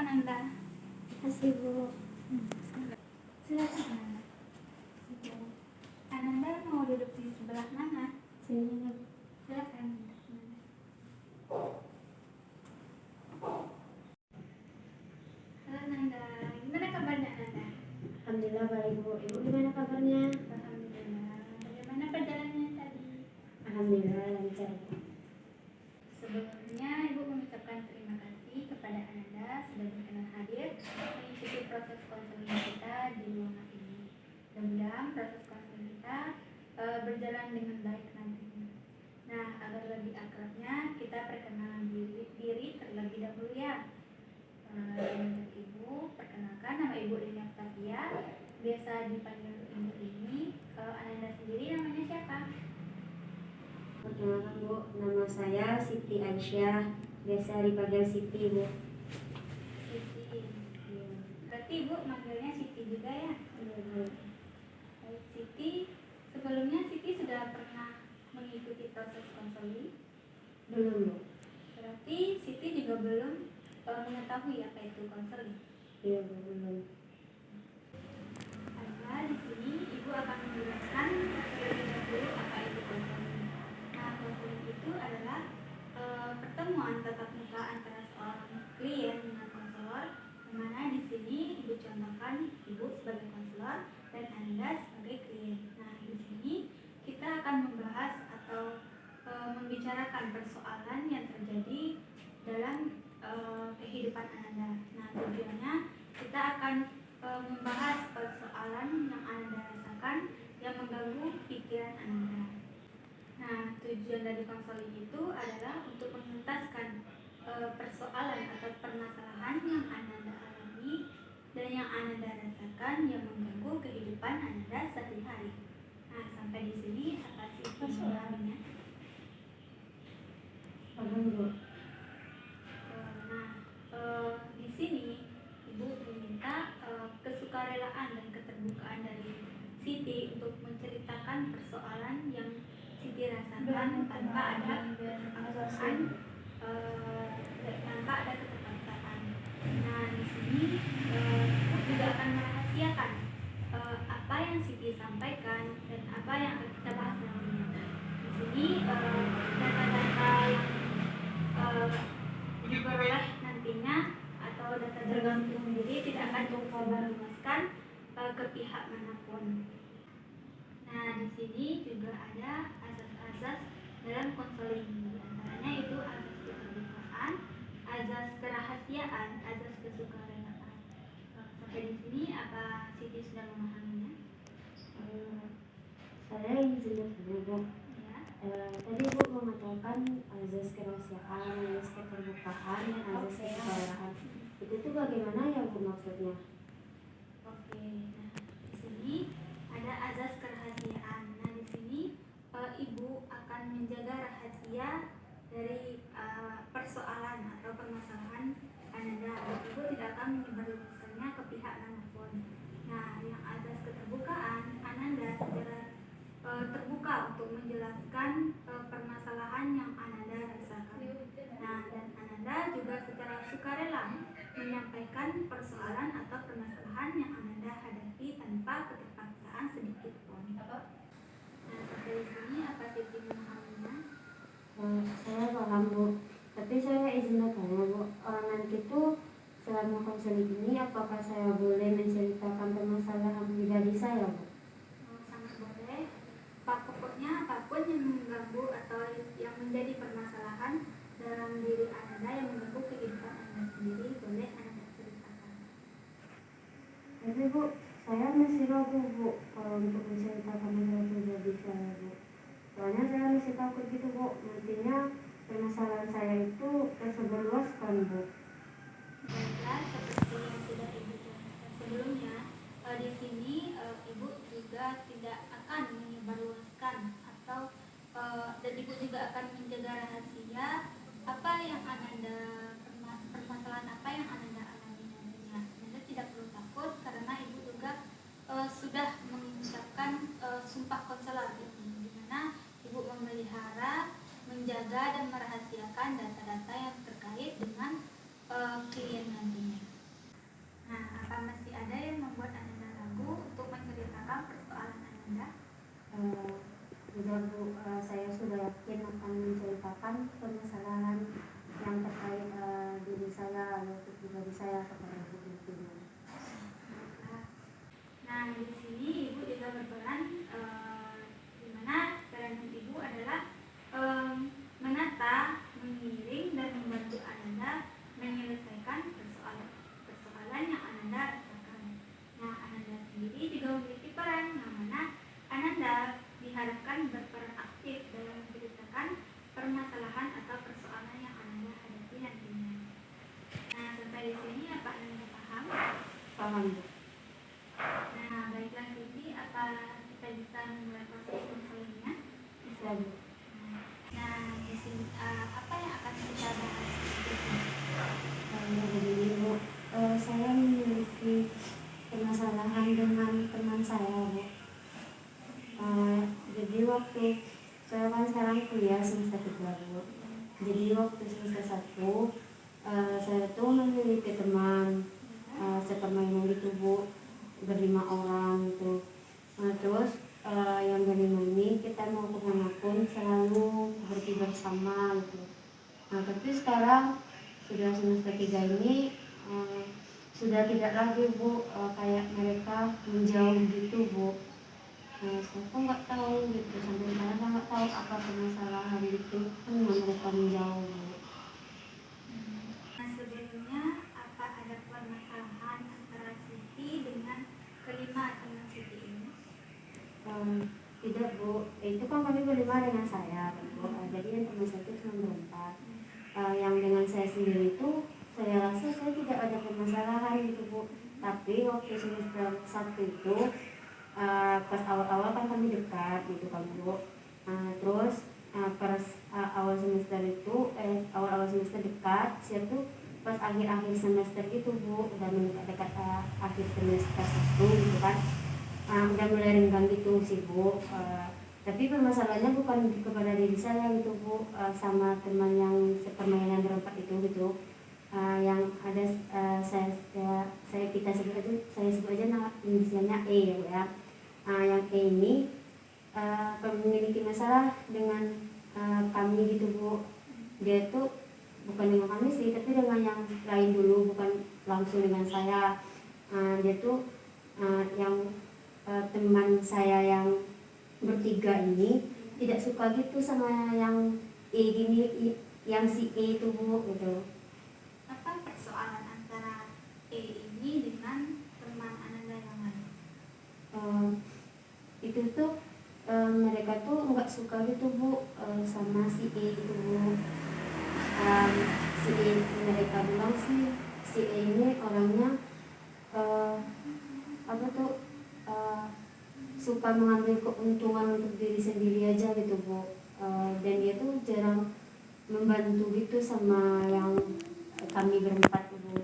Ananda. Kasih Bu. Silakan Ananda. Ananda mau duduk di sebelah mana? Sini. Silakan. Halo Ananda, gimana kabarnya Ananda? Alhamdulillah baik Bu. Ibu gimana kabarnya? Alhamdulillah. Bagaimana perjalanannya tadi? Alhamdulillah lancar. Sebelumnya Ibu mengucapkan terima kasih kepada Ananda sudah berkenan hadir mengikuti proses konseling kita di ruangan ini. Mudah-mudahan proses konseling kita berjalan dengan baik nantinya. Nah, agar lebih akrabnya kita perkenalan diri terlebih dahulu ya. Dengan Ibu, perkenalkan nama Ibu Lina Octavia, biasa dipanggil Ibu ini. Kalau Ananda sendiri namanya siapa? Perkenalkan Bu, nama saya Siti Aisyah, biasa dipanggil Siti Bu. Siti. Berarti Ibu manggilnya Siti juga ya? Iya. Baik, Siti. Sebelumnya Siti sudah pernah mengikuti proses konseling? Belum Bu. Berarti Siti juga belum mengetahui apa itu konseling. Iya Bu, belum. Karena di sini Ibu akan menjelaskan terlebih dahulu apa itu konseling. Nah, konseling itu adalah pertemuan tatap muka antara seorang klien dengan konselor, di mana di sini Ibu contohkan Ibu sebagai konselor dan Anda sebagai klien. Nah, di sini kita akan membahas atau membicarakan persoalan yang terjadi dalam kehidupan Anda. Nah, tujuannya kita akan membahas persoalan yang Anda rasakan yang mengganggu pikiran Anda. Nah, tujuan dari konseling itu adalah untuk menuntaskan persoalan atau permasalahan yang Anda alami dan yang Anda rasakan yang mengganggu kehidupan Anda sehari-hari. Nah, sampai di sini apa sih persoalannya? Paham Bu. Di sini Ibu meminta kesukarelaan dan keterbukaan dari Siti untuk menceritakan persoalan yang Siti rasakan tanpa ada keterpaksaan. Nah, di sini juga akan merahasiakan apa yang Siti sampaikan dan apa yang akan kita bahas nantinya. Di sini data-data yang diperoleh nantinya atau data tergantung sendiri tidak akan disebarluaskan ke pihak manapun. Nah, di sini juga ada asas-asas dalam konseling. Di antaranya itu asas keterbukaan, asas kerahasiaan, asas kesukarelaan. Sampai di sini apa Siti sudah memahaminya? Saya izin bertanya Bu. Ya. Tadi Bu mengatakan azas kerahasiaan, azas keterbukaan, dan azas kesukarelaan. Itu tuh bagaimana ya Bu maksudnya? Oke. Nah, di sini ada azas kerahasiaan. Nah, di sini Ibu akan menjaga rahasia dari persoalan atau permasalahan Anda. Ibu tidak akan menyebarluaskannya ke pihak manapun. Nah, yang azas keterbukaan, Anda secara terbuka untuk menjelaskan permasalahan yang Anda rasakan. Nah, dan Anda juga secara sukarela menyampaikan persoalan atau permasalahan yang Anda hadapi tanpa keterpaksaan sedikit pun. Nah, sampai di sini apa Siti memahaminya? Saya paham Bu. Tapi saya izin bertanya Bu, nanti tuh selama konseling ini apakah saya boleh menceritakan permasalahan pribadi saya Bu? Sangat boleh. Pokoknya apapun yang mengganggu atau yang menjadi permasalahan dalam diri Anda yang mengganggu kehidupan Anda sendiri boleh Anda ceritakan. Tapi Bu, saya masih ragu Bu untuk menceritakan masalah pribadi saya Bu. Soalnya saya masih takut gitu Bu, nantinya permasalahan saya itu tersebarluaskan Bu. Baiklah, seperti yang sudah Ibu jelaskan sebelumnya, di sini Ibu juga tidak akan menyebarluaskan atau dan Ibu juga akan menjaga rahasia apa yang Anda permasalahan apa yang Anda alami nantinya. Anda tidak perlu takut karena Ibu juga sudah mengucapkan sumpah konselor di mana Ibu memelihara, menjaga dan merahasiakan data-data yang terkait dengan klien nantinya. Ananda? Sudah Bu, saya sudah yakin akan menceritakan permasalahan yang terkait diri saya atau pribadi saya kepada Bu Intinya. Nah, di sini Ibu juga berperan, di mana peran Ibu adalah menata, mengiring, dan membantu Ananda menyelesaikan persoalan yang Ananda rasakan. Nah, Ananda sendiri juga memiliki peran yang mana Ananda diharapkan berperan aktif dalam menceritakan permasalahan atau persoalan yang Ananda hadapi nantinya. Nah, sampai di sini apa Ananda paham? Paham Bu. Nah, baiklah Siti, apa kita bisa memulai proses konselingnya? Bisa Bu. Nah, di sini apa yang akan kita bahas? Begini Bu, saya memiliki permasalahan dengan teman saya Bu. Jadi waktu saya kan sekarang kuliah semester 3 Bu. Jadi waktu semester 1 saya tuh memiliki teman sepermainan gitu Bu, berlima orang gitu. Terus yang berlima ini kita mau kemanapun selalu pergi bersama gitu. Nah tapi sekarang sudah semester 3 ini sudah tidak lagi Bu, kayak mereka menjauh gitu Bu. Saya kok nggak tahu gitu, sampai sekarang saya nggak tahu apa permasalahan itu mereka menjauh Bu. Nah, sebelumnya apa ada permasalahan antara Siti dengan kelima teman Siti ini? Tidak Bu, itu kan kami berlima dengan saya Bu. Jadi yang teman saya itu cuma berempat. Yang dengan saya sendiri itu saya rasa saya tidak ada permasalahan gitu Bu. Tapi waktu semester 1 itu pas awal-awal kan kami dekat gitu kan Bu. Terus pas awal semester itu awal-awal semester dekat, saya tuh pas akhir-akhir semester gitu Bu, udah mendekat akhir semester 1 gitu kan. Udah mulai renggang gitu sih Bu. Tapi permasalahannya bukan kepada diri saya gitu Bu, sama teman yang sepermainan berempat itu gitu. Yang ada saya kita sebut aja, saya sebut aja nama inisialnya E ya Bu ya. Yang E ini memiliki masalah dengan kami gitu Bu. Dia tuh bukan dengan kami sih, tapi dengan yang lain dulu, bukan langsung dengan saya. Dia tuh yang teman saya yang bertiga ini tidak suka gitu sama yang E gini, yang si E itu Bu gitu. Apa persoalan antara E ini dengan teman Ananda yang lain? Itu tuh mereka tuh nggak suka gitu Bu sama si E itu Bu. Si E, mereka bilang sih si E ini orangnya apa tuh suka mengambil keuntungan untuk diri sendiri aja gitu Bu. Dan dia tuh jarang membantu gitu sama yang kami berempat Bu.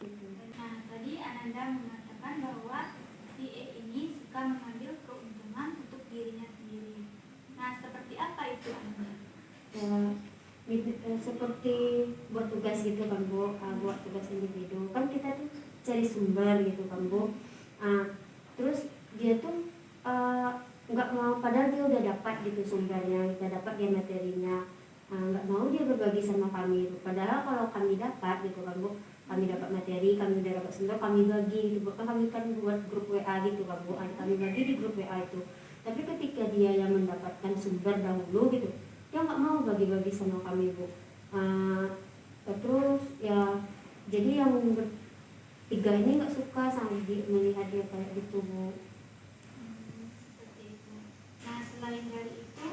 Gitu. Nah, tadi Ananda mengatakan bahwa si E ini suka mengambil keuntungan untuk dirinya sendiri. Nah, seperti apa itu Ananda? Seperti buat tugas gitu kan Bu, buat tugas individu kan kita tuh cari sumber gitu kan Bu. Terus dia tuh nggak mau, padahal dia udah dapat gitu sumbernya, udah dapat dia materinya, nggak mau dia berbagi sama kami itu. Padahal kalau kami dapat gitu kan Bu, kami dapat materi, kami udah dapat sumber, kami bagi gitu Bu. Kan kami kan buat grup WA gitu kan Bu, kami bagi di grup WA itu. Tapi ketika dia yang mendapatkan sumber dahulu gitu, dia nggak mau bagi-bagi sama kami Bu. Terus ya jadi yang bertiga ini nggak suka sama melihat dia kayak gitu Bu. Seperti itu. Nah, selain dari itu,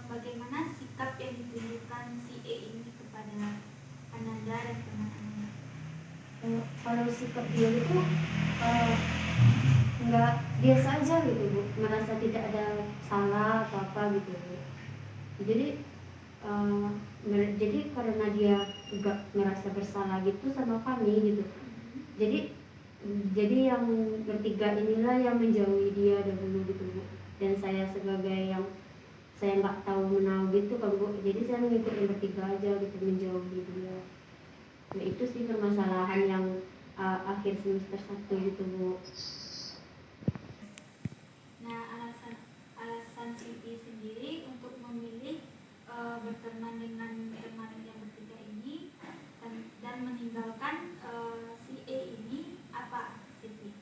bagaimana sikap yang ditunjukkan si E ini kepada Ananda dan teman Ananda? Kalau sikap dia itu nggak biasa aja gitu Bu, merasa tidak ada salah atau apa gitu Bu. Jadi karena dia juga merasa bersalah gitu sama kami gitu, jadi yang bertiga inilah yang menjauhi dia dahulu gitu Bu. Dan saya sebagai yang saya nggak tahu menau gitu kan Bu, jadi saya mengikut yang bertiga aja gitu, menjauhi dia. Nah itu sih permasalahan yang akhir semester 1 gitu Bu. si I sendiri untuk memilih berteman dengan teman yang bertiga ini dan meninggalkan si E ini apa Siti?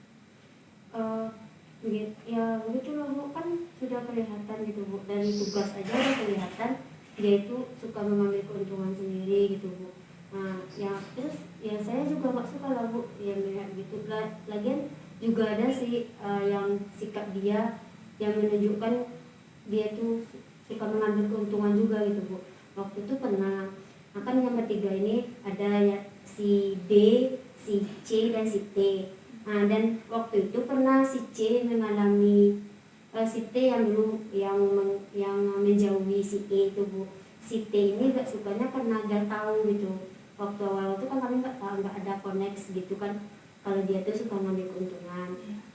Ya begitu loh Bu, kan sudah kelihatan gitu Bu, dari tugas aja udah kelihatan dia itu suka mengambil keuntungan sendiri gitu Bu. Nah ya terus ya saya juga gak suka lah Bu yang melihat gitu. Lagian juga ada sih yang sikap dia yang menunjukkan dia tuh suka mengambil keuntungan juga gitu Bu. Waktu itu pernah akan yang bertiga ini ada ya si B, si C dan si T. Nah, dan waktu itu pernah si C mengalami si T yang dulu yang menjauhi si E itu Bu. Si T ini gak sukanya karena gak tahu gitu. Waktu awal itu kan kami gak tahu, gak ada connect gitu kan kalau dia tuh suka ngambil keuntungan.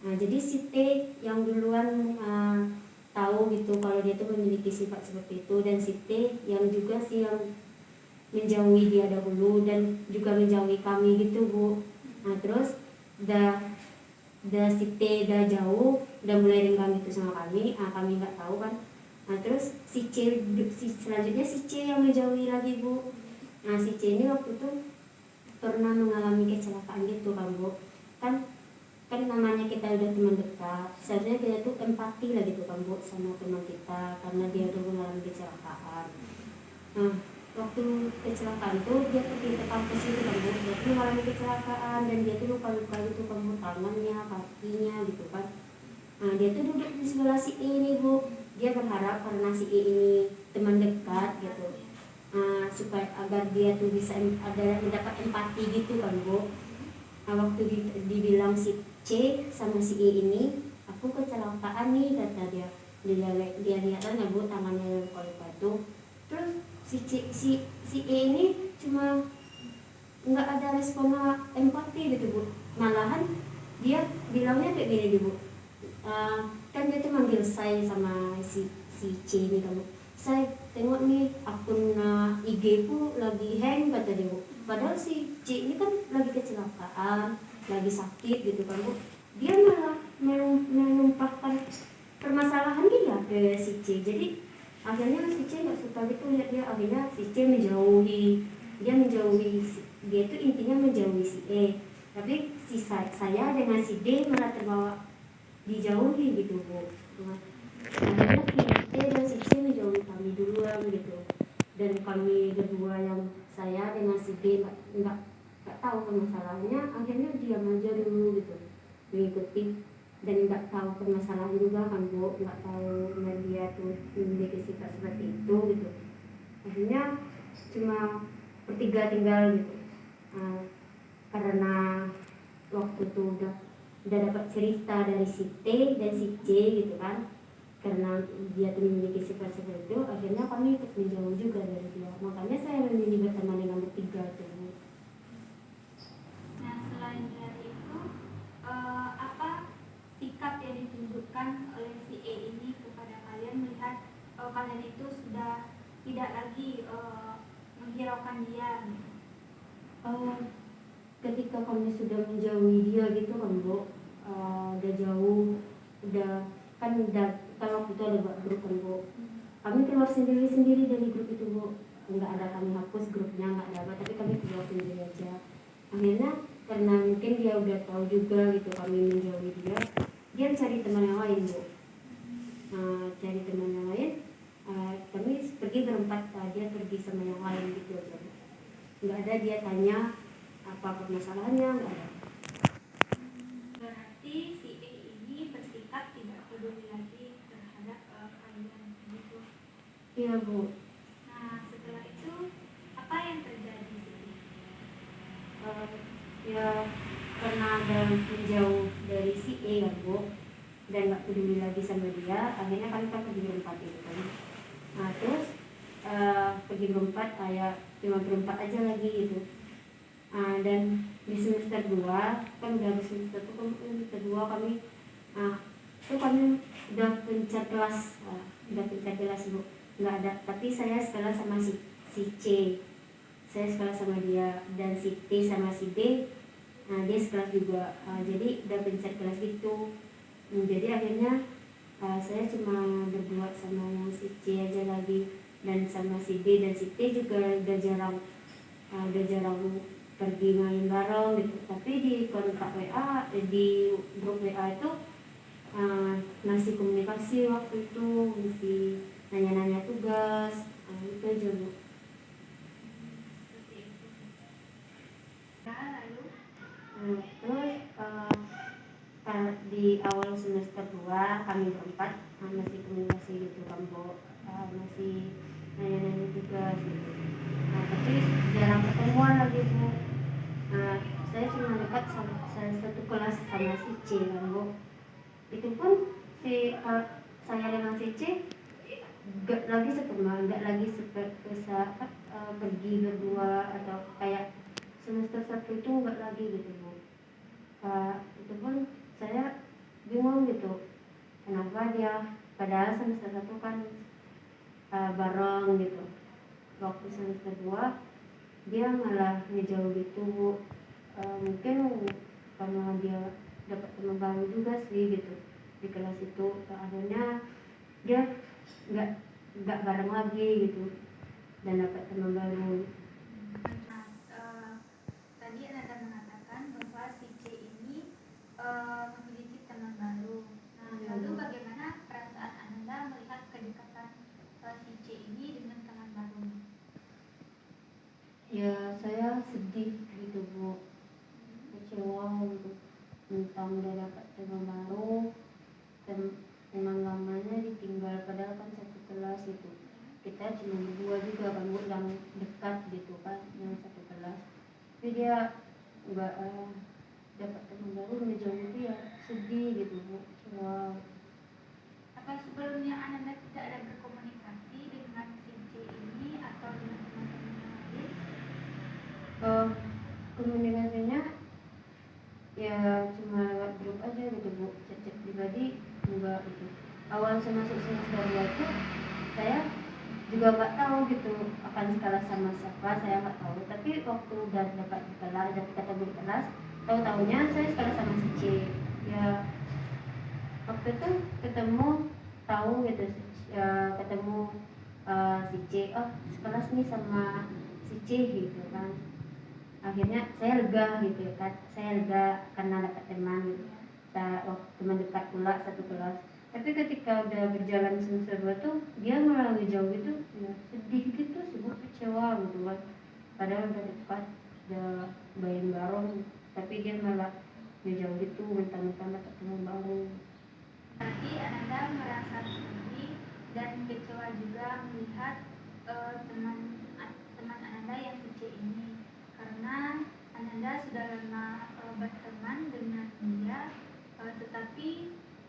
Nah, jadi si T yang duluan tahu gitu kalau dia tuh memiliki sifat seperti itu, dan si T yang juga sih yang menjauhi dia dahulu dan juga menjauhi kami gitu Bu. Nah terus udah si T udah jauh, udah mulai renggang gitu sama kami, kami nggak tahu kan. Nah terus selanjutnya si C yang menjauhi lagi Bu. Nah si C ini waktu itu pernah mengalami kecelakaan gitu kan Bu. Kan namanya kita udah teman dekat, seharusnya kita tuh empati lah gitu kan Bu sama teman kita karena dia udah mengalami kecelakaan. Nah waktu kecelakaan tuh dia pergi ke kampus itu kan Bu, dia tuh mengalami kecelakaan dan dia tuh luka-luka gitu kan Bu, tangannya, kakinya gitu kan. Nah dia tuh duduk di sebelah si E ini Bu, dia berharap karena si E ini teman dekat gitu, supaya agar dia tuh bisa mendapat empati gitu kan Bu. Nah waktu dibilang si C sama si E ini, aku kecelakaan nih kata dia lihat kan ya Bu tangannya luka-luka tuh. Terus si E ini cuma nggak ada respon empati gitu Bu, malahan dia bilangnya kayak gini Bu, kan dia tuh manggil saya sama si C ini kan Bu, saya tengok nih akun IG ku lagi hang kata dia Bu, padahal si C ini kan lagi kecelakaan, lagi sakit gitu kan Bu, dia malah menumpahkan permasalahan dia ke si C. Jadi akhirnya si C nggak suka gitu lihat dia, akhirnya si C menjauhi dia itu intinya menjauhi si E, tapi saya dengan si D malah terbawa dijauhi gitu Bu. Akhirnya si D dan si C menjauhi kami duluan gitu, dan kami berdua yang saya dengan si D nggak tahu permasalahannya, akhirnya diam aja dulu gitu mengikuti dan nggak tahu permasalahan juga kan Bu, nggak tahu dia tuh memiliki sifat seperti itu gitu. Akhirnya cuma bertiga tinggal gitu, karena waktu itu udah dapat cerita dari si T dan si C gitu kan, karena dia tuh memiliki sifat seperti itu, akhirnya kami ikut menjauh juga dari dia, makanya saya memilih berteman dengan bertiga tuh. Nah selain dari itu apa sikap yang ditunjukkan oleh si E ini kepada kalian melihat kalian itu sudah tidak lagi menghiraukan dia? Ketika kami sudah menjauhi dia gitu kan Bu, udah jauh, kalau waktu itu ada grup kan Bu, kami keluar sendiri dari grup itu Bu, nggak ada kami hapus grupnya, nggak ada apa, tapi kami keluar sendiri aja. Akhirnya karena mungkin dia udah tahu juga gitu kami menjauhi dia cari teman yang lain Bu. Cari teman yang lain, kami pergi berempat, dia pergi sama yang lain gitu aja Bu. Nggak ada dia tanya apa permasalahannya, nggak ada. Berarti si E ini bersikap tidak peduli lagi terhadap kalian gitu. Iya Bu. Nah setelah itu apa yang terjadi sih? Ya karena ada menjauh dari si E kan Bu, dan nggak peduli lagi sama dia, akhirnya kami kan pergi berempat itu kan. Nah terus pergi berempat, cuma berempat aja lagi gitu. Dan di semester 2 kan udah habis semester 2 kami itu kami udah pencat kelas, Bu, nggak ada, tapi saya sekolah sama si C, saya sekolah sama dia, dan si T sama si D dia sekelas juga, jadi udah pencat kelas gitu. Jadi akhirnya Saya cuma berdua sama yang si C aja lagi, dan sama si B dan si T juga udah jarang pergi main bareng gitu. Tapi di kontak WA, di grup WA itu masih komunikasi waktu itu, masih nanya-nanya tugas, itu aja Bu. Seperti itu. Ya, lalu Terus di awal semester 2 kami berempat masih komunikasi gitu kan Bu, masih nanya-nanya tugas gitu. Tapi jarang ketemuan lagi Bu. Saya cuma dekat sama satu kelas sama si C kan Bu. Itu pun saya dengan si C gak lagi seteman, gak lagi pergi berdua atau kayak semester 1 itu gak lagi gitu Bu. Itu pun saya bingung gitu, kenapa dia padahal semester 1 kan bareng gitu. Waktu semester 2 dia malah ngejauh gitu Bu. Mungkin karena dia dapat teman baru juga sih gitu di kelas itu. Akhirnya dia nggak bareng lagi gitu dan dapat teman baru. Nah, tadi Anda mengatakan bahwa si C ini memiliki teman baru. Nah, lalu bagaimana perasaan Anda melihat kedekatan si C ini dengan teman baru? Ya saya sedih gitu Bu, kecewa gitu, tentang udah dapat teman baru, teman lamanya ditinggal, padahal kan satu kelas itu. Kita cuma berdua juga kan Bu, yang dekat gitu kan, yang satu kelas. Tapi dia nggak dapat teman baru, ngejauh itu ya sedih gitu Bu, kecewa. Apa sebelumnya Anda tidak ada berkomunikasi dengan si C ini atau dengan teman-teman yang lain? Komunikasinya ya cuma lewat grup aja gitu Bu, chat-chat pribadi enggak gitu. Awal saya masuk semester 2 itu saya juga nggak tahu gitu akan sekelas sama siapa, saya nggak tahu. Tapi waktu udah dapat di kelas, udah ketemu di kelas, tahu-taunya saya sekelas sama si C. Ya waktu itu ketemu, tahu gitu ya, ketemu si C, oh sekelas nih sama si C gitu kan. Akhirnya saya lega gitu kan, saya lega karena dapat teman gitu. Teman dekat pula satu kelas. Tapi ketika udah berjalan semester 2 tuh dia malah jauh gitu, ya sedih gitu, sibuk kecewa gitu kan. Padahal udah dekat, udah main bareng, tapi dia malah jauh gitu, mentang-mentang dapat teman baru. Berarti Anda merasa sedih dan kecewa juga melihat teman Anda yang si C ini, karena Anda sudah lama berteman dengan dia, tetapi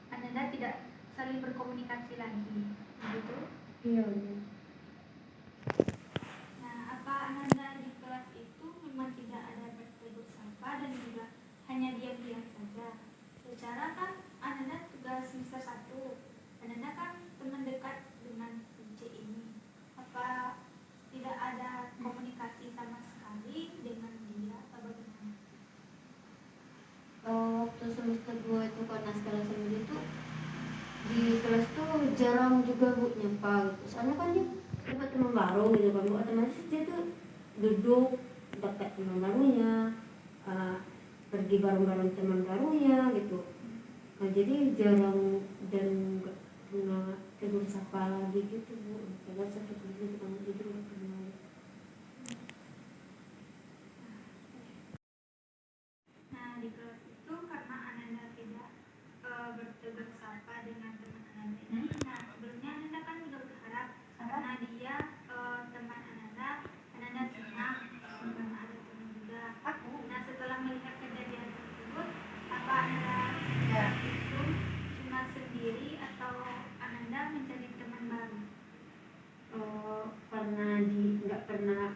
Anda tidak saling berkomunikasi lagi, begitu? Iya. Nah, apa Anda di kelas itu memang tidak ada bertegur sapa dan juga hanya diam-diam saja? Secara kan Anda tugas semester 1, Anda kan teman dekat dengan si C ini. Apa tidak ada komunikasi sama sekali dengan dia atau bagaimana? Waktu semester 2 itu karena sekelas sama dia tuh di kelas tuh jarang juga Bu nyapa gitu. Soalnya kan dia dapat teman baru gitu kan Bu, otomatis dia tuh duduk dekat teman barunya, pergi bareng-bareng teman barunya gitu. Nah, jadi jarang dan nggak pernah tegur sapa lagi gitu Bu. Padahal satu kelas itu kan jadi nggak kenal. Nah, di kelas itu karena Anda tidak bertegur sapa dengan teman Anda ini. Nah, sebelumnya Anda kan sudah berharap karena dia teman Anda senang karena ada teman juga. Nah, setelah melihat kejadian tersebut, apa Anda itu cuma sendiri atau Anda mencari teman baru?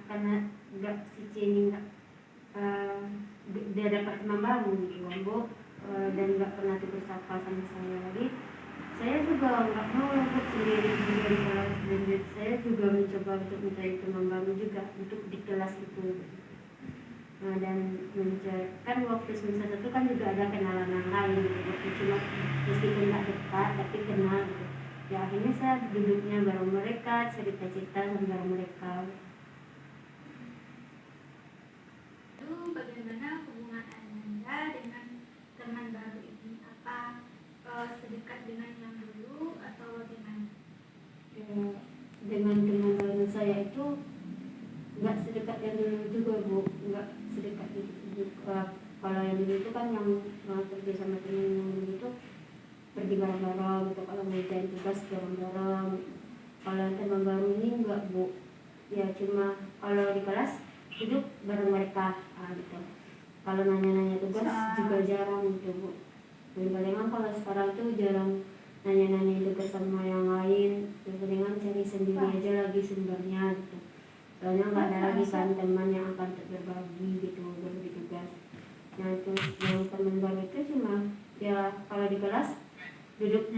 Karena nggak si C ini nggak dia dapat teman baru gitu kan Bu, dan nggak pernah tegur sapa sama saya lagi. Saya juga nggak mau untuk sendiri juga di kelas, dan saya juga mencoba untuk mencari teman baru juga untuk di kelas itu. Dan kan waktu semester 1 kan juga ada kenalan yang lain gitu, waktu cuma meskipun nggak dekat tapi kenal gitu. Ya akhirnya saya duduknya bareng mereka, cerita-cerita bareng mereka. Lalu bagaimana hubungan Ananda dengan teman baru ini? Apa sedekat dengan yang dulu atau bagaimana? Ya, dengan teman baru saya itu nggak sedekat yang dulu juga Bu, nggak sedekat itu. Kalau yang dulu itu kan yang pergi sama teman yang dulu itu pergi bareng-bareng gitu, kalau ngerjain tugas bareng-bareng. Kalau teman baru ini enggak Bu, ya cuma kalau di kelas duduk bareng mereka gitu. Kalau nanya-nanya tugas juga jarang gitu Bu. Palingan kalau sekarang tuh jarang nanya-nanya tugas sama yang lain, palingan cari sendiri aja lagi sumbernya gitu. Soalnya nggak ada lagi kan teman yang akan berbagi gitu, berbagi tugas. Nah itu yang teman baru itu cuma ya kalau di kelas duduk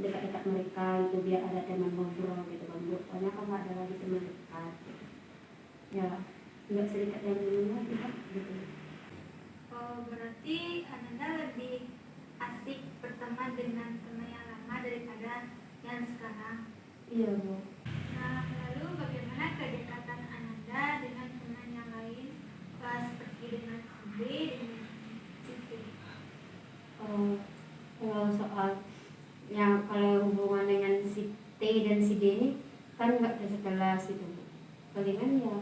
dekat-dekat mereka itu biar ada teman ngobrol gitu kan Bu. Soalnya kan nggak ada lagi teman dekat gitu. Ya nggak sedekat yang dulunya gitu. Oh, berarti Ananda lebih asik berteman dengan teman yang lama daripada yang sekarang. Iya Bu. Nah, lalu bagaimana kedekatan Ananda dengan teman yang lain, seperti dengan si B, dengan si T? Kalau soal yang kalau hubungan dengan si T dan si D ini kan nggak sekelas gitu Bu. Palingan ya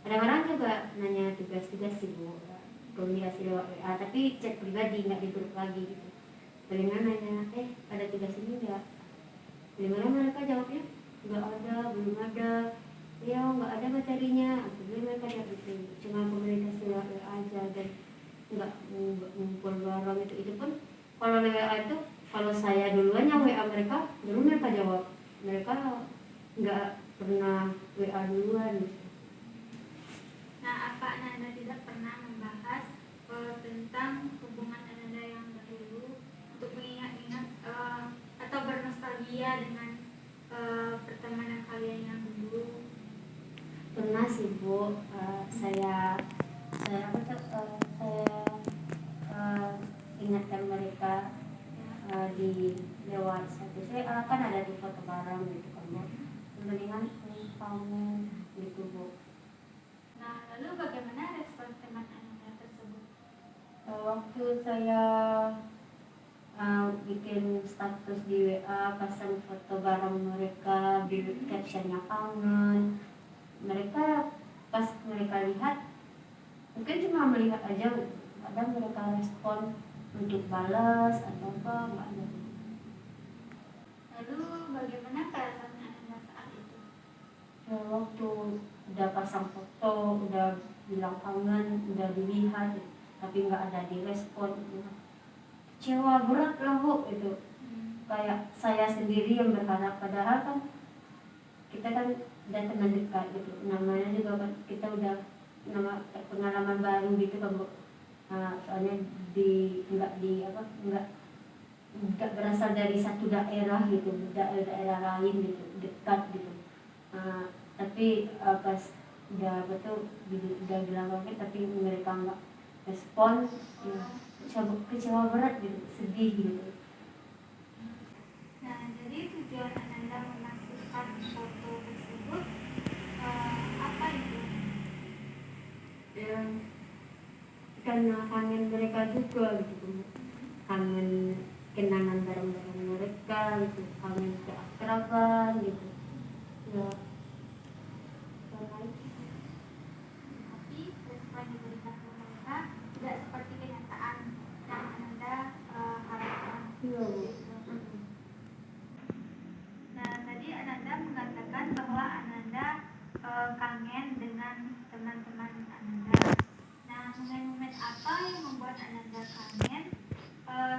kadang-kadang juga nanya tugas-tugas sih Bu, komunikasi lewat WA, tapi chat pribadi nggak di grup lagi gitu. Palingan nanya ada tugas ini nggak, palingan mereka jawabnya nggak ada, belum ada, ya nggak ada materinya, atau mereka jawab gitu. Cuma komunikasi lewat WA aja dan nggak ngumpul bareng itu pun kalau WA itu kalau saya duluan yang WA mereka baru mereka jawab, mereka nggak pernah WA duluan gitu. Nah, apa Ananda tidak pernah membahas tentang hubungan Ananda yang dahulu untuk mengingat-ingat atau bernostalgia dengan pertemanan kalian yang dulu? Pernah sih Bu, saya ingatkan mereka di lewat status WA kan ada di foto bareng gitu kan Bu. Mendingan kamu gitu Bu. Nah, lalu bagaimana respon teman Ananda tersebut? Waktu saya bikin status di WA, pasang foto bareng mereka, bikin captionnya kangen, mereka pas mereka lihat mungkin cuma melihat aja, kadang mereka respon untuk balas atau apa nggak ada. Lalu bagaimana perasaan Ananda saat itu? Waktu udah pasang foto, udah bilang kangen, udah dilihat tapi nggak ada direspon, kecewa berat lah Bu itu. Kayak saya sendiri yang berharap, padahal kan kita kan udah teman dekat gitu, namanya juga kan kita udah pengalaman baru gitu kan Bu. Soalnya nggak berasal dari satu daerah gitu, daerah lain gitu, dekat gitu. Tapi pas udah udah bilang oke tapi mereka nggak respon, ya kecewa berat gitu, sedih gitu. Nah, jadi tujuan Ananda memasukkan foto tersebut apa itu? Ya karena kangen mereka juga gitu, kangen kenangan bareng-bareng mereka gitu, kangen keakraban gitu ya. Tapi respon diberikan ke mereka tidak seperti kenyataan yang Ananda harapkan. Iya. Nah, tadi Ananda mengatakan bahwa Ananda kangen dengan teman-teman Ananda. Nah, momen-momen apa yang membuat Ananda kangen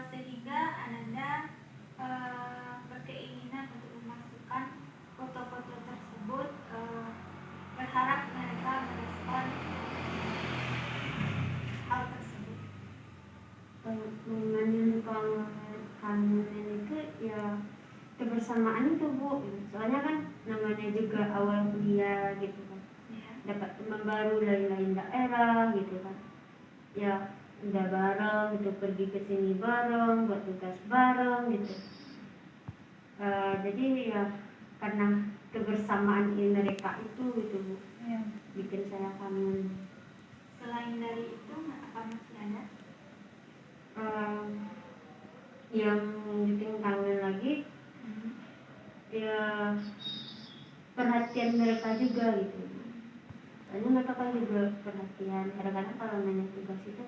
sehingga Ananda berkeinginan untuk memasukkan foto-foto tersebut, berharap mereka merespon hal tersebut? Momen yang kangen itu ya kebersamaan itu Bu, soalnya kan namanya juga awal kuliah gitu kan, dapat teman baru dari lain daerah gitu kan ya, udah bareng gitu, pergi ke sini bareng, buat tugas bareng gitu. Jadi ya karena kebersamaan ini mereka itu gitu Bu, Ya. bikin saya kangen. Selain dari itu apa masih ada? Yang bikin kangen lagi ya perhatian mereka juga gitu. Soalnya mereka kan juga perhatian, kadang-kadang kalau nanya tugas itu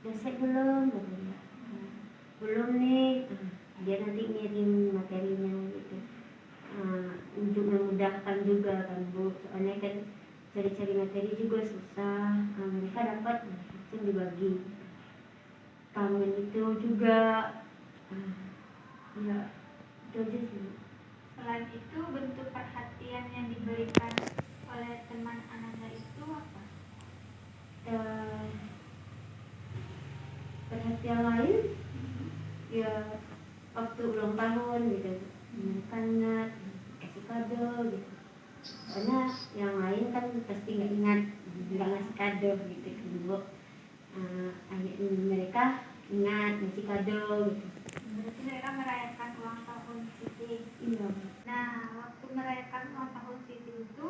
selesai belum katanya. Belum nih, dia nanti ngirim materinya gitu. Untuk memudahkan juga kan Bu, soalnya kan cari-cari materi juga susah. Mereka dapat langsung dibagi. Kangen itu juga ya itu aja sih. Selain itu bentuk perhatian yang diberikan oleh teman Ananda itu apa? Perhatian lain ya waktu ulang tahun gitu, mereka ingat kasih kado gitu. Soalnya yang lain kan pasti nggak ingat, nggak ngasih kado gitu kan Bu. Mereka ingat ngasih kado gitu. Berarti mereka merayakan ulang tahun Siti. Iya. Nah, waktu merayakan ulang tahun Siti itu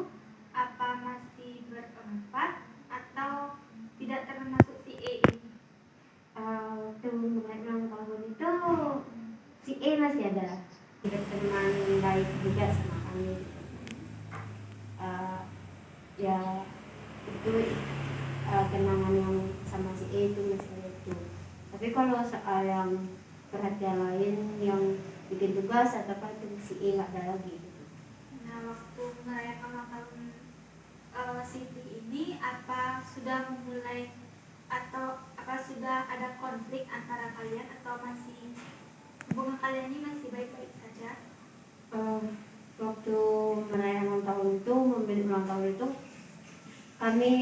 apa masih berempat atau tidak termasuk si E ini? Waktu merayakan ulang tahun itu si E masih ada, berteman baik juga sama kami gitu. Ya itu kenangan yang sama si E itu misalnya itu. Tapi kalau soal yang perhatian lain yang bikin tugas atau apa itu si E nggak ada lagi gitu. Nah, waktu merayakan ulang tahun Siti ini apa sudah memulai atau apa sudah ada konflik antara kalian atau masih hubungan kalian ini masih baik-baik saja? Waktu merayakan ulang tahun itu, membeli ulang tahun itu kami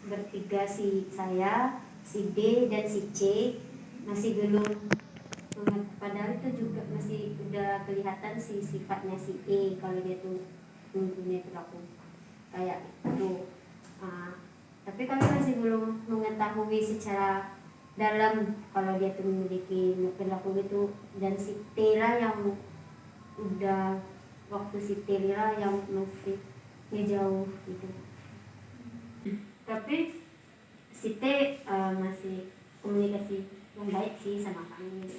bertiga, saya, si D dan si C masih belum, padahal itu juga masih udah kelihatan si sifatnya si E kalau dia tuh mempunyai perilaku kayak itu. Tapi kami masih belum mengetahui secara dalam kalau dia tuh memiliki perilaku gitu, dan si T lah yang udah waktu si T lah yang masih jauh gitu. Tapi si T masih komunikasi yang baik sih sama kami.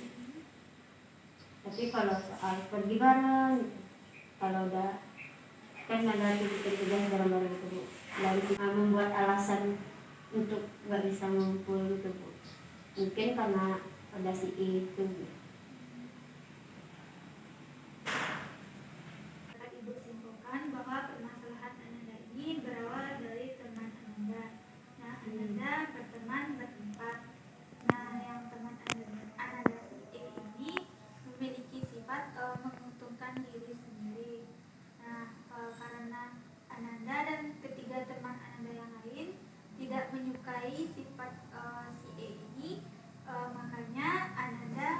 Tapi kalau soal pergi bareng, kalau udah kan ada tugas bareng-bareng gitu Bu, dari membuat alasan untuk nggak bisa ngumpul gitu Bu, mungkin karena ada si E itu. Ibu simpulkan bahwa permasalahan Ananda ini berawal dari teman Ananda. Nah, Ananda berteman berempat. Nah, yang teman Ananda si E ini memiliki sifat menguntungkan diri sendiri. Nah, karena Ananda dan ketiga teman Ananda yang lain tidak menyukai sifat si E ini, makanya Ananda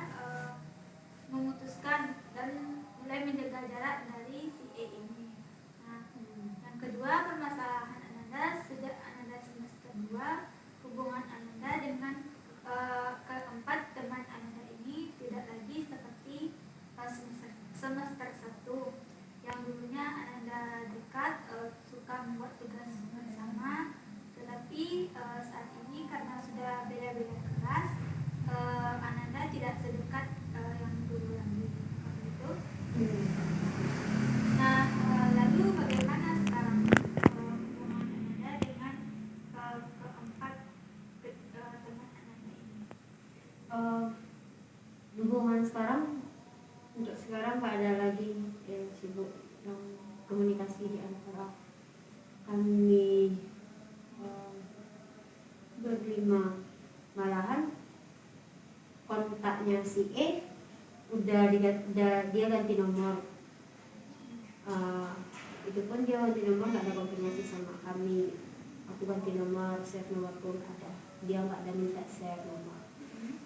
memutuskan dan mulai menjaga jarak dari si E ini. Nah, yang kedua, permasalahan Ananda sejak Ananda semester 2, hubungan Ananda dengan keempat teman Ananda ini tidak lagi seperti semester 1 yang dulunya Ananda dekat, suka membuat tugas bersama, tetapi saat ini karena sudah beda-beda kelas, Ananda tidak sedekat yang dulu lagi. Itu. Nah, lalu bagaimana sekarang hubungan Ananda dengan keempat teman Ananda ini? Hubungan sekarang untuk sekarang nggak ada lagi sibuk yang komunikasi di antara kami berlima. Malahan kontaknya si E udah dia ganti nomor. Itu pun dia ganti nomor nggak ada konfirmasi sama kami. Aku ganti nomor, save nomor pun ada, dia nggak ada minta save nomor.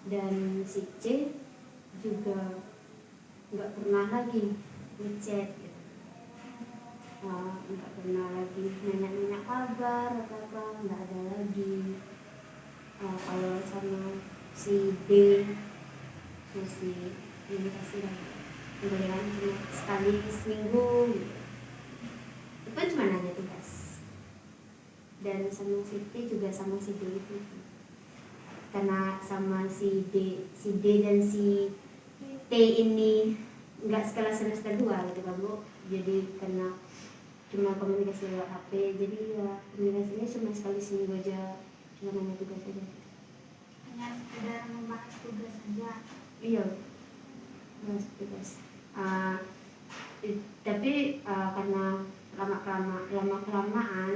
Dan si C juga nggak pernah lagi ngechat gitu. nggak pernah lagi nanya-nanya kabar apa nggak ada lagi. Kalau sama si D masih komunikasi lagi kemudian cuma sekali seminggu gitu. Itu kan cuma nanya tugas. Dan sama si T juga sama si D itu karena sama si D dan si T ini nggak sekelas semester 2 gitu kan Bu, jadi karena cuma komunikasi lewat HP, jadi ya komunikasinya cuma sekali seminggu aja, cuma nanya tugas aja. Hanya sekedar membahas tugas saja. Iya, bahas tugas. Tapi karena lama-kelamaan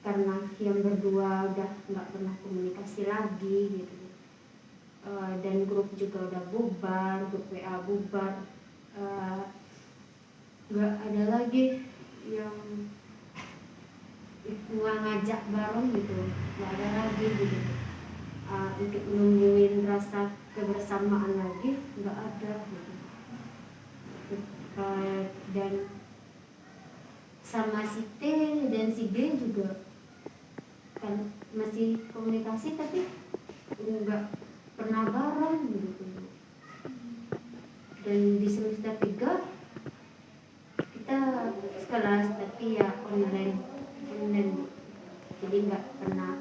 karena yang berdua udah nggak pernah komunikasi lagi gitu, dan grup juga udah bubar, grup WA bubar, nggak ada lagi yang ngajak bareng gitu, nggak ada lagi gitu. Untuk nungguin rasa kebersamaan lagi nggak ada gitu. Dan sama si T dan si D juga kan masih komunikasi tapi nggak pernah bareng gitu. Dan di semester 3 kita sekelas tapi ya online, jadi nggak pernah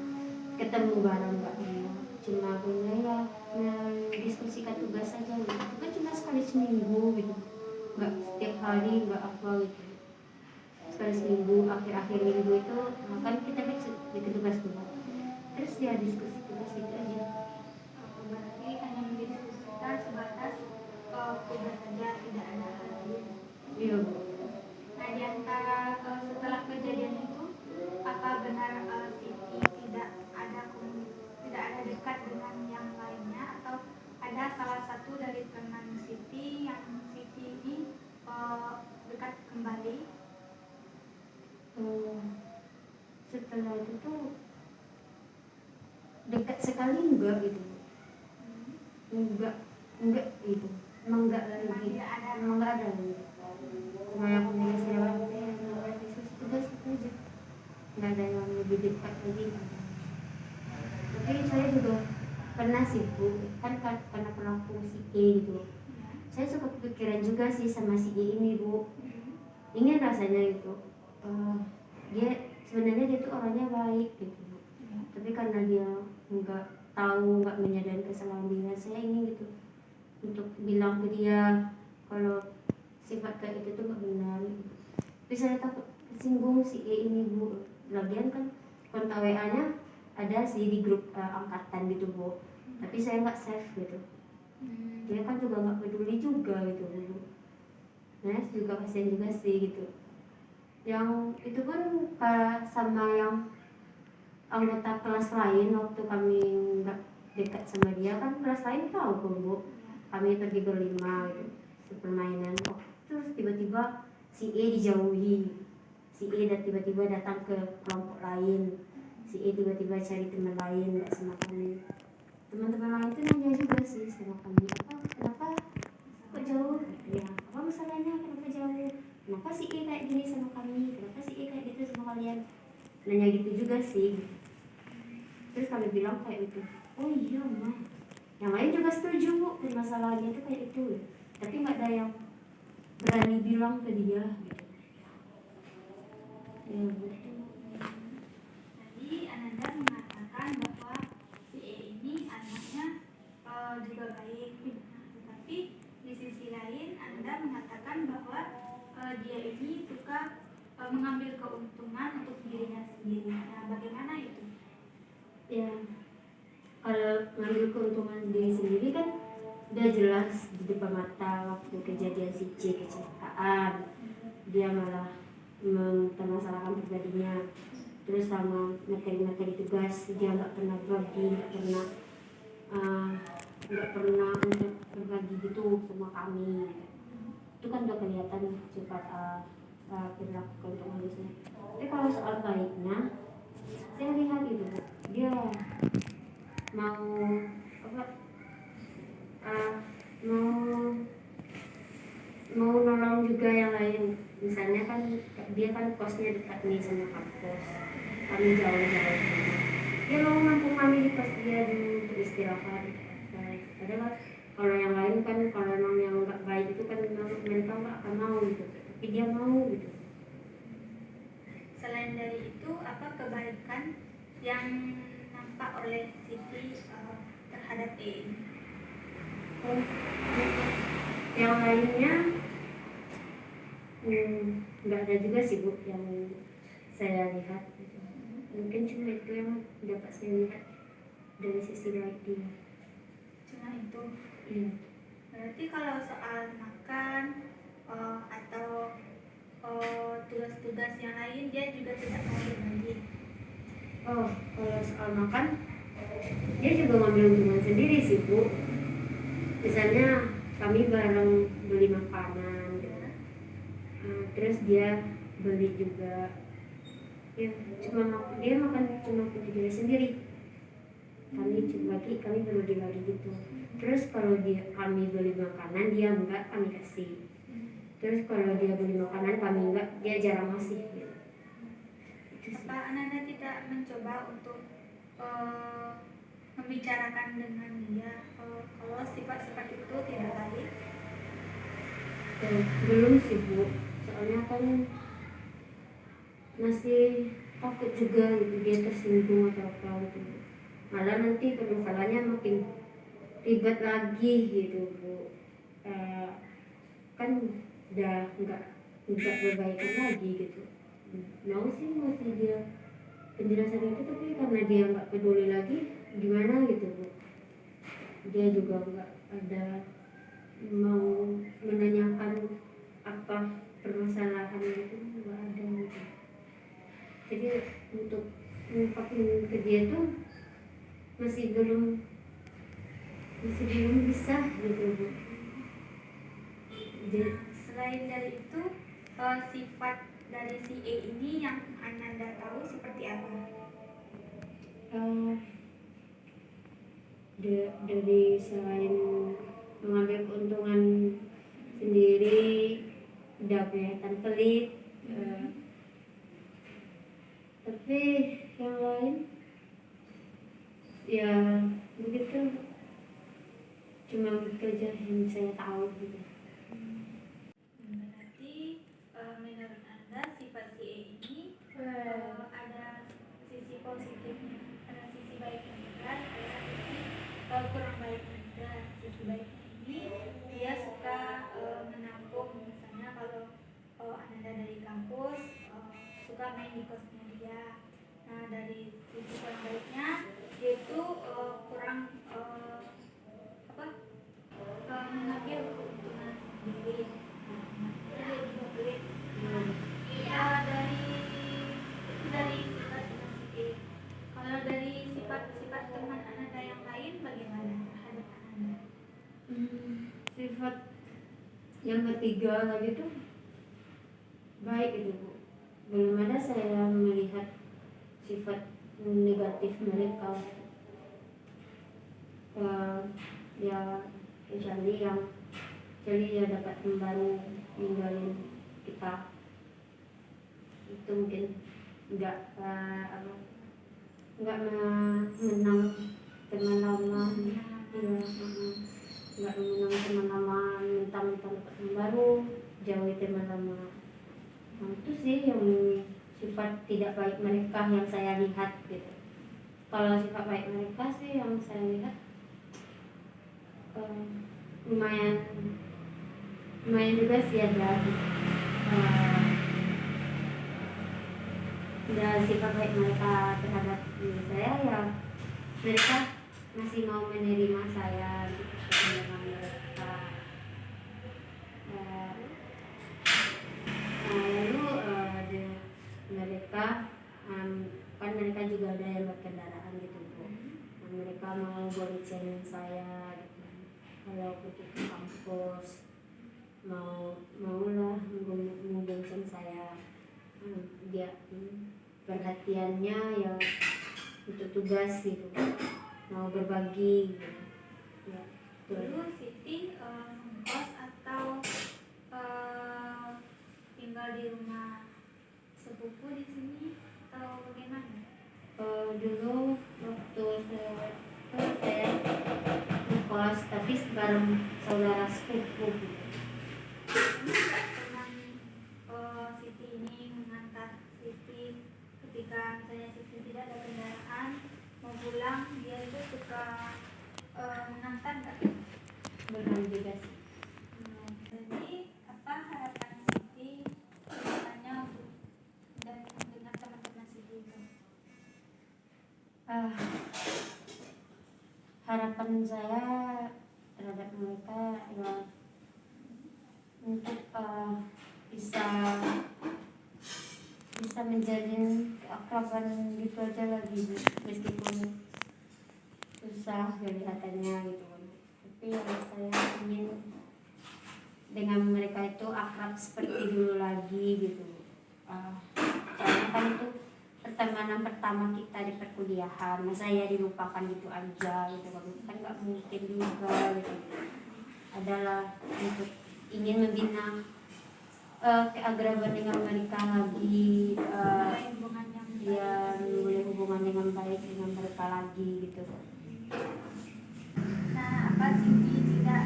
ketemu bareng, nggak pernah, cuma punya ya diskusikan tugas saja gitu. Itu kan cuma sekali seminggu gitu, nggak setiap hari, nggak apa gitu, sekali seminggu, akhir-akhir minggu itu kan kita bikin tugas dulu, terus ya diskusi tugas itu aja. Berarti hanya mendiskusikan sebatas tugas saja, tidak ada hal lain. Iya. Nah, di antara setelah kejadian itu, apa benar Siti tidak ada dekat dengan yang lainnya, atau ada salah satu dari teman Siti yang Siti ini dekat kembali? Setelah itu tuh dekat sekali enggak gitu, enggak gitu, emang enggak lagi, emang enggak ada lagi. Cuma yang komunikasi lewat diskusi tugas itu aja, nggak ada yang lebih dekat lagi. Tapi saya juga pernah sih Bu, kan karena pernah si E gitu, saya suka kepikiran juga sih sama si E ini Bu. Ingin rasanya gitu, dia sebenarnya dia tuh orangnya baik gitu, tapi karena dia nggak tahu, nggak menyadari kesalahan dia, saya ingin gitu untuk bilang ke dia kalau sifat kayak itu tuh nggak benar gitu. Tapi saya takut singgung si E ini Bu. Lagian kan kontak WA-nya ada sih di grup angkatan gitu Bu, tapi saya nggak save gitu. Dia kan juga nggak peduli juga gitu Bu. Nah juga kasihan juga sih gitu. Yang itu pun sama yang anggota kelas lain, waktu kami nggak dekat sama dia kan kelas lain tahu kok Bu, kami pergi berlima gitu sepermainan, terus tiba-tiba si E dijauhi, si E dan tiba-tiba datang ke kelompok lain, si E tiba-tiba cari teman lain nggak sama kami. Teman-teman lain itu nanya juga sih sama kami, kenapa kok jauh ya, apa masalahnya, kenapa jauh, kenapa si E kayak gini sama kami, kenapa si E kayak gitu sama kalian, nanya gitu juga sih. Terus kami bilang kayak gitu, oh iya mah, yang lain juga setuju Bu, masalahnya itu kayak itu, tapi nggak ada yang berani bilang ke dia gitu. Ya betul. Jadi Ananda mengatakan bahwa si E ini anaknya juga baik, tetapi di sisi lain Anda mengatakan bahwa dia ini suka mengambil keuntungan untuk dirinya sendiri. Nah, bagaimana itu? Ya, kalau ngambil keuntungan diri sendiri kan udah jelas di depan mata. Waktu kejadian si C kecelakaan, dia malah mempermasalahkan pribadinya. Terus sama materi-materi tugas dia nggak pernah bagi, nggak pernah untuk berbagi gitu sama kami. Itu kan udah kelihatan sifat perilaku keuntungan di sini. Tapi kalau soal baiknya, saya lihat itu dia mau apa, mau nolong juga yang lain. misalnya kan dia kan kosnya dekat nih sama kampus, kami jauh-jauh, dia mau nampung kami di kos dia dulu untuk istirahat. Nah, padahal kalau yang lain kan, kalau emang yang nggak baik itu kan mereka nggak akan mau gitu, tapi dia mau gitu. Selain dari itu, apa kebaikan yang nampak oleh Siti terhadap E ini? Oh, yang lainnya nggak ada juga sih Bu yang saya lihat gitu. Mungkin cuma itu yang dapat saya lihat dari sisi baik dia. Cuma itu. Iya. Berarti kalau soal makan atau tugas-tugas yang lain dia juga tidak mau berbagi. Oh, kalau soal makan dia juga ngambil hubungan sendiri sih Bu. Misalnya kami bareng beli makanan gitu. Terus dia beli juga, ya dia makan cuma punya diri sendiri, kami berbagi gitu. Terus kalau kami beli makanan dia enggak, kami kasih. Terus kalau dia beli makanan kami enggak, dia jarang ngasih gitu. Apa Ananda tidak mencoba untuk membicarakan dengan dia kalau sifat-sifat itu tidak baik? Belum sih Bu, soalnya kan masih takut juga gitu dia tersinggung atau apa gitu. Malah nanti permasalahannya makin ribet lagi gitu Bu. Kan udah nggak berbaikan lagi gitu. Mau sih masih dia penjelasan itu, tapi karena dia nggak peduli lagi gimana gitu Bu. Dia juga nggak ada mau menanyakan apa permasalahan itu, nggak ada gitu. Jadi untuk mengungkapin ke dia tuh masih belum bisa gitu Bu. Jadi, selain dari itu sifat dari si E ini yang Ananda tahu seperti apa? Dari selain mengambil keuntungan sendiri, udah kelihatan pelit, tapi yang lain ya begitu, cuma begitu aja yang saya tahu gitu. Berarti menurut Anda sifat si E ini ada sisi positifnya, ada sisi baiknya juga, ada sisi kurang baiknya juga. Sisi baiknya ini dia suka menampung, misalnya kalau Anda dari kampus suka main di kosnya dia. Nah, dari sisi kurang baiknya dia itu kurang mengambil keuntungan sendiri. Dia juga pelit. Dari sifat si E. Kalau dari sifat-sifat teman Ananda yang lain bagaimana terhadap Ananda? Sifat yang ketiga lagi tuh baik itu Bu. Belum ada saya melihat sifat negatif mereka. Ya kecuali ya dapat membantu ninggalin kita, itu mungkin nggak menang teman lama ya, nggak menang teman lama, mentang-mentang dapat teman baru jauhi teman lama. Nah, itu sih yang sifat tidak baik mereka yang saya lihat gitu. Kalau sifat baik mereka sih yang saya lihat lumayan juga sih ada sifat baik mereka terhadap diri saya, ya mereka masih mau menerima saya gitu, dengan mereka. Lalu mereka kan mereka juga ada yang berkendaraan gitu Bu. Mereka mau bonceng saya gitu. Kalau pergi ke kampus maulah bonceng saya. Dia perhatiannya ya untuk tugas gitu, mau berbagi gitu. Ya, Dulu Siti kos atau tinggal tinggal di rumah sepupu di sini atau bagaimana? Dulu waktu saya ngekos tapi bareng saudara sepupu. Teman Siti ini mengantar Siti ketika misalnya Siti tidak ada kendaraan mau pulang, dia itu suka mengantar nggak? Benar juga sih. Jadi apa harapan Siti kedepannya untuk dan dengan teman-teman Siti itu? Harapan saya terhadap mereka ya untuk bisa menjalin keakraban gitu aja lagi, meskipun susah kelihatannya gitu kan. Tapi yang saya ingin dengan mereka itu akrab seperti dulu lagi gitu. Soalnya kan itu pertemanan pertama kita di perkuliahan, masa ya dilupakan gitu aja gitu kan nggak mungkin juga gitu. Adalah untuk ingin membina keakraban dengan mereka lagi, Hubungan yang ya memulai hubungan dengan baik dengan mereka lagi gitu. Nah, apa Siti tidak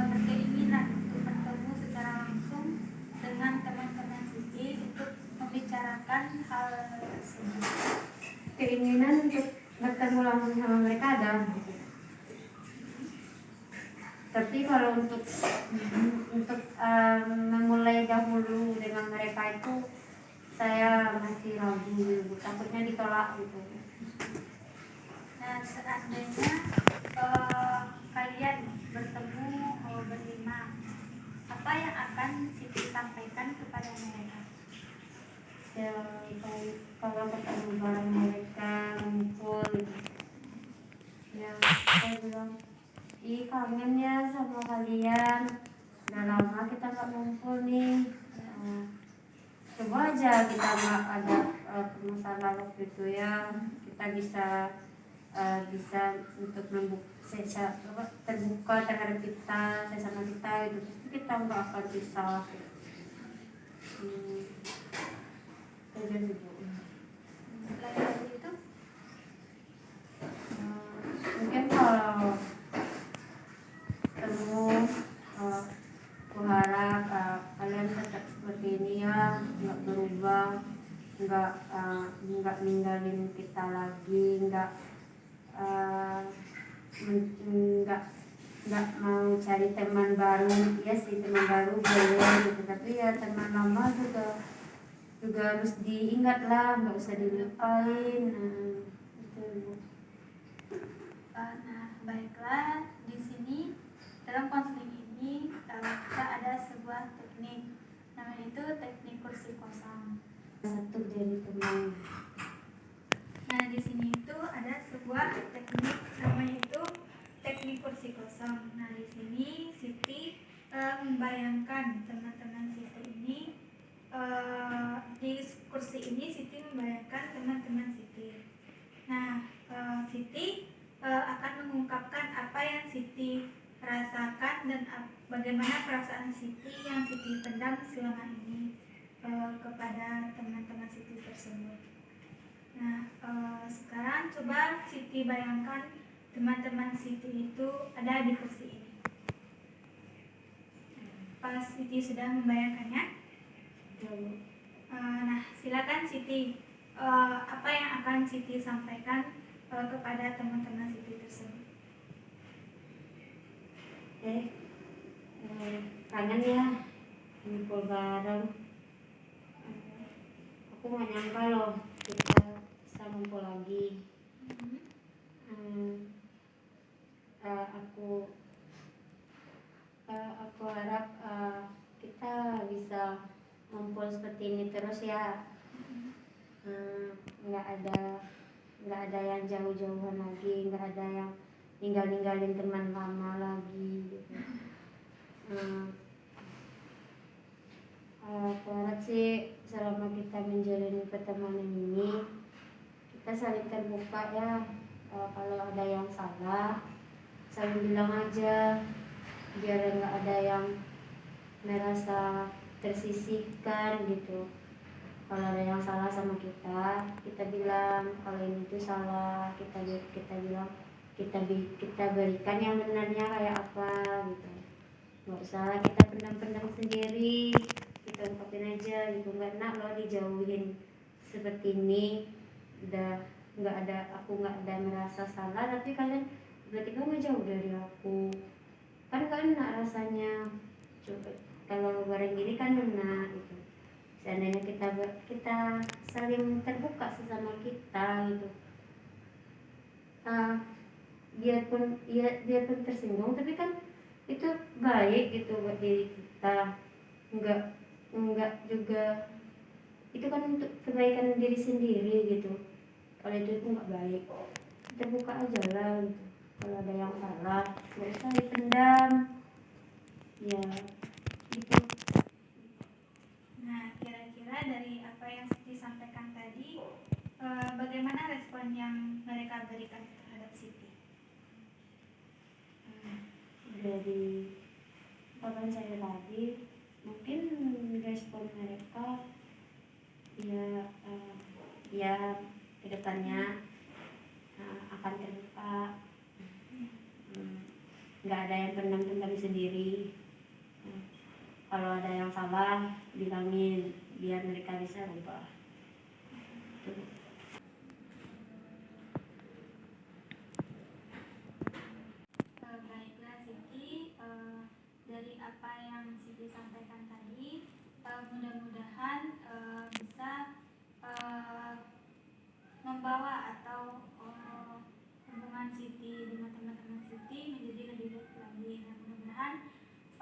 berkeinginan untuk bertemu secara langsung dengan teman-teman Siti untuk membicarakan hal tersebut? Keinginan untuk bertemu langsung sama mereka ada, tapi kalau untuk memulai dahulu dengan mereka itu saya masih ragu, takutnya ditolak gitu. Nah, seandainya kalian bertemu berlima, apa yang akan Siti sampaikan kepada mereka? Ya, kalau ketemu bareng mereka ngumpul gitu. Ya, saya bilang, ih kangen ya sama kalian, udah lama kita nggak ngumpul nih. Coba aja kita nggak ada masalah waktu itu ya, kita bisa untuk terbuka terhadap kita, sesama kita itu pasti kita nggak akan bisa. Aja sih Bu. Selain dari itu, Mungkin kalau ketemu, aku harap kalian tetap seperti ini ya, nggak berubah, nggak ninggalin kita lagi, nggak mau cari teman baru. Ya sih, teman baru boleh gitu, tapi ya teman lama juga harus diingat lah, nggak usah dilupain. Itu. nah baiklah, di sini dalam konseling ini kita ada sebuah teknik, namanya itu teknik kursi kosong. Satu jadi teman. Nah, di sini itu ada sebuah teknik, namanya itu teknik kursi kosong. Nah, di sini Siti membayangkan teman-teman Siti ini di kursi ini Siti membayangkan teman-teman Siti. Nah, Siti akan mengungkapkan apa yang Siti rasakan dan bagaimana perasaan Siti yang Siti pendam selama ini kepada teman-teman Siti tersebut. Nah, sekarang coba Siti bayangkan teman-teman Siti itu ada di kursi ini. Pas Siti sudah membayangkannya, nah silakan Siti, apa yang akan Siti sampaikan kepada teman-teman Siti tersebut? Kangen ya ngumpul bareng. Aku nggak nyangka loh kita bisa ngumpul lagi. Aku harap kita bisa ngumpul seperti ini terus ya. Nggak ada yang jauh-jauhan lagi, nggak ada yang ninggalin teman lama lagi gitu. Aku harap sih selama kita menjalani pertemanan ini kita saling terbuka ya. Kalau ada yang salah saling bilang aja, biar nggak ada yang merasa tersisihkan gitu. Kalau ada yang salah sama kita, kita bilang kalau ini tuh salah, kita bilang kita berikan yang benarnya kayak apa gitu. Nggak usah kita pendam-pendam sendiri, kita ungkapin aja gitu. Nggak enak loh dijauhin seperti ini. Udah aku nggak ada merasa salah, tapi kalian tiba-tiba ngejauh dari aku, kan enak rasanya. Coba kalau bareng gini kan enak gitu. Seandainya kita saling terbuka sesama kita gitu, biarpun tersinggung, tapi kan itu baik gitu buat diri kita. Enggak juga, itu kan untuk kebaikan diri sendiri gitu. Kalau itu nggak baik, terbuka aja lah gitu. Kalau ada yang salah nggak usah dipendam ya gitu. Nah, kira-kira dari apa yang disampaikan tadi, bagaimana respon yang mereka berikan terhadap Siti? Dari paparan saya tadi, mungkin respon mereka ya kedepannya akan terbuka, nggak ada yang pendam-pendam sendiri. Kalau ada yang salah bilangin biar mereka bisa rubah. Baiklah Siti, dari apa yang Siti sampaikan tadi, mudah-mudahan bisa membawa atau hubungan Siti dengan teman-teman Siti menjadi lebih baik lagi. Nah, mudah-mudahan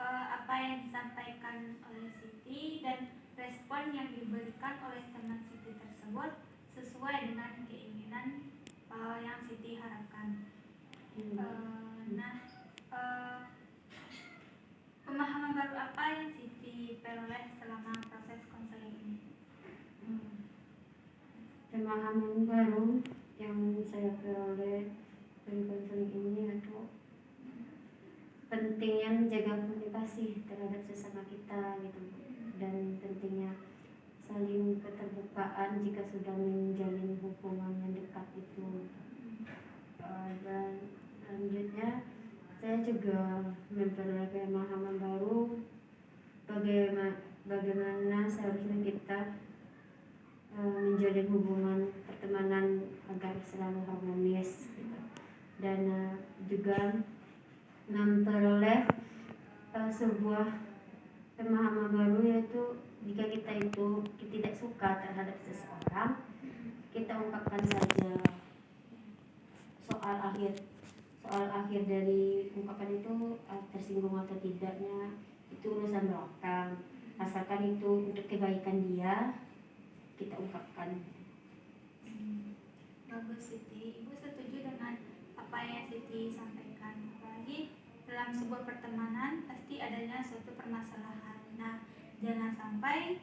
apa yang disampaikan oleh Siti dan respon yang diberikan oleh teman Siti tersebut sesuai dengan keinginan yang Siti harapkan. Pemahaman baru apa yang Siti peroleh selama proses konseling ini? Pemahaman baru yang saya peroleh dari konseling ini itu pentingnya menjaga komunikasi terhadap sesama kita gitu, dan pentingnya saling keterbukaan jika sudah menjalin hubungan yang dekat itu. Dan selanjutnya saya juga memperoleh pemahaman baru bagaimana seharusnya kita menjalin hubungan pertemanan agar selalu harmonis gitu. Dan juga memperoleh sebuah pemahaman baru, yaitu jika kita tidak suka terhadap seseorang, kita ungkapkan saja. Soal akhir dari ungkapan itu, tersinggung atau tidaknya itu urusan belakang, asalkan itu untuk kebaikan dia, kita ungkapkan. Bagus Siti, Ibu setuju dengan apa yang Siti sampaikan. Apalagi dalam sebuah pertemanan pasti adanya suatu permasalahan. Nah, jangan sampai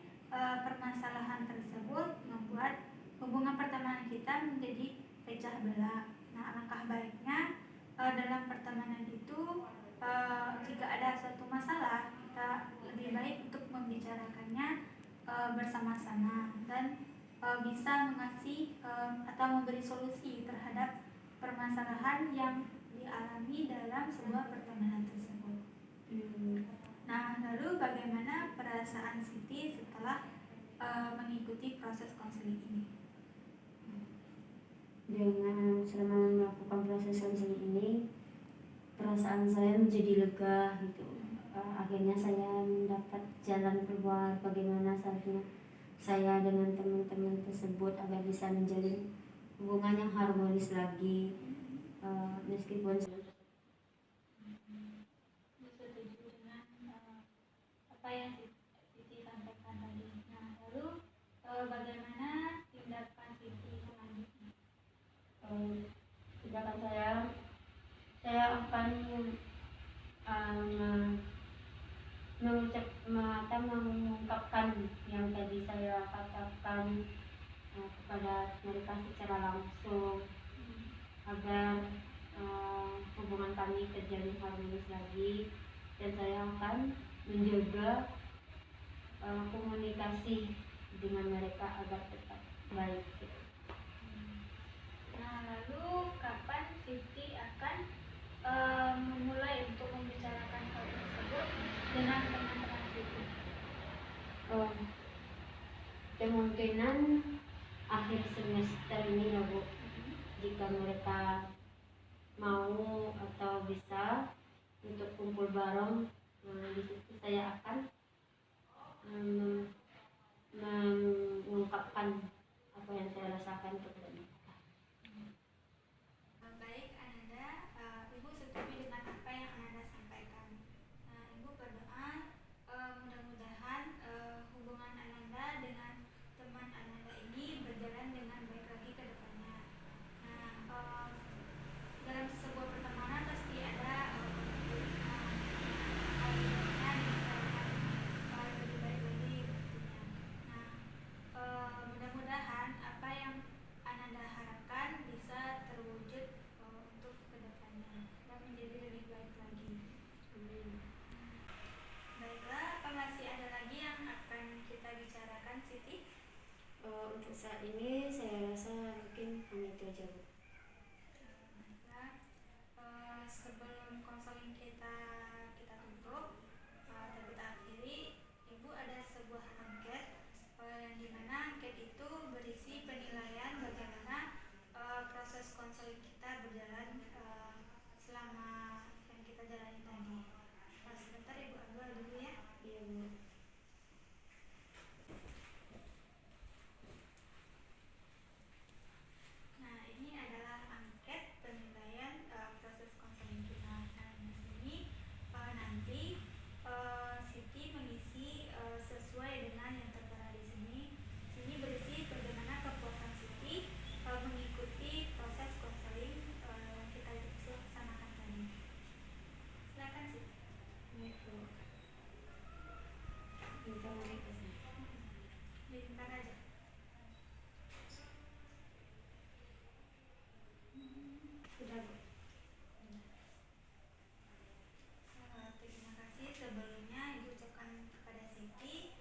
permasalahan tersebut membuat hubungan pertemanan kita menjadi pecah belah. Nah, alangkah baiknya dalam pertemanan itu jika ada suatu masalah, kita lebih baik untuk membicarakannya bersama-sama dan bisa mengasih atau memberi solusi terhadap permasalahan yang dialami dalam sebuah pertemanan tersebut. Nah, lalu bagaimana perasaan Siti setelah mengikuti proses konseling ini? Dengan selama melakukan proses konseling ini, perasaan saya menjadi lega gitu. Akhirnya saya mendapat jalan keluar bagaimana seharusnya saya dengan teman-teman tersebut agar bisa menjalin hubungan yang harmonis lagi, meskipun setuju dengan apa yang Siti sampaikan tadi. Nah, lalu bagaimana tindakan Siti selanjutnya? tindakan saya akan mengungkapkan yang tadi saya katakan kepada mereka secara langsung agar hubungan kami terjalin harmonis lagi, dan saya akan menjaga komunikasi dengan mereka agar tetap baik. Nah, lalu kapan Siti akan memulai untuk membicarakan hal tersebut dengan teman-teman Siti? Kemungkinan akhir semester ini ya Bu, jika mereka mau atau bisa untuk kumpul bareng, di situ saya akan mengungkapkan apa yang saya rasakan kepada mereka. Baik Ananda, Ibu setuju dengan apa yang Ananda sampaikan. Nah, Ibu berdoa mudah-mudahan hubungan Ananda dengan teman Ananda ini berjalan dengan baik lagi ke depannya. Nah, dalam sebuah pertemanan pasti ada hal-halnya yang lebih baik lagi pastinya. Nah, mudah-mudahan apa yang Ananda harapkan bisa terwujud untuk kedepannya dan menjadi lebih baik lagi. Baiklah, apa masih ada lagi yang akan kita bicarakan, Siti? Untuk saat ini saya rasa mungkin hanya itu aja Bu. Baiklah, sebelum konseling kita tutup, tapi tak akhiri, Ibu ada sebuah angket yang dimana angket itu berisi penilaian bagaimana proses konseling kita berjalan selama yang kita jalani tadi. Sebentar Ibu ambil dulu ya. Iya Bu. Nah, ini adalah angket penilaian proses konseling kita. Nah, di sini nanti Siti mengisi sesuai dengan yang tertera di sini. Sini berisi bagaimana kepuasan Siti mengikuti proses konseling yang kita laksanakan tadi. Silakan Siti. Baik Bu. Minta maaf ya. Diminta aja. Sudah Bu. Terima kasih sebelumnya Ibu ucapkan kepada Siti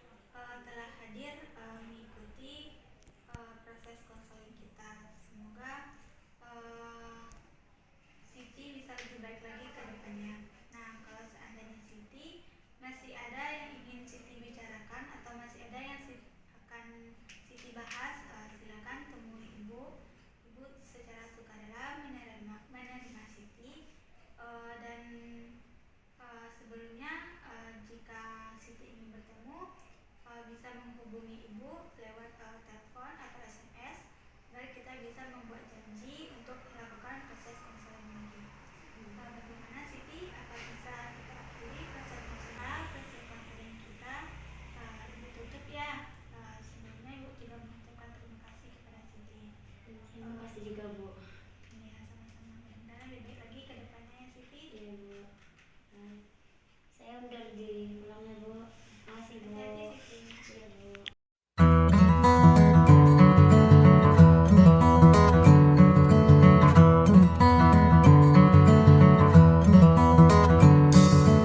telah hadir mengikuti proses konseling kita. Semoga Siti bisa lebih baik lagi ke depannya. Nah, kalau seandainya Siti masih ada yang ingin Siti bicarakan atau masih ada yang akan Siti bahas, silakan temui Ibu. Ibu secara sukarela menerima Siti dan sebelumnya jika Siti ingin bertemu bisa menghubungi Ibu lewat telepon atau SMS agar kita bisa membuat janji untuk melakukan proses konseling lagi. Bagaimana Siti? Apa bisa kita akhiri proses konseling kita? Ibu tutup ya. Sebelumnya Ibu juga mengucapkan terima kasih kepada Siti. Terima kasih juga Bu. Ya, sama-sama. Dan lebih baik lagi ke depannya ya Siti. Iya Bu. Saya undur diri pulang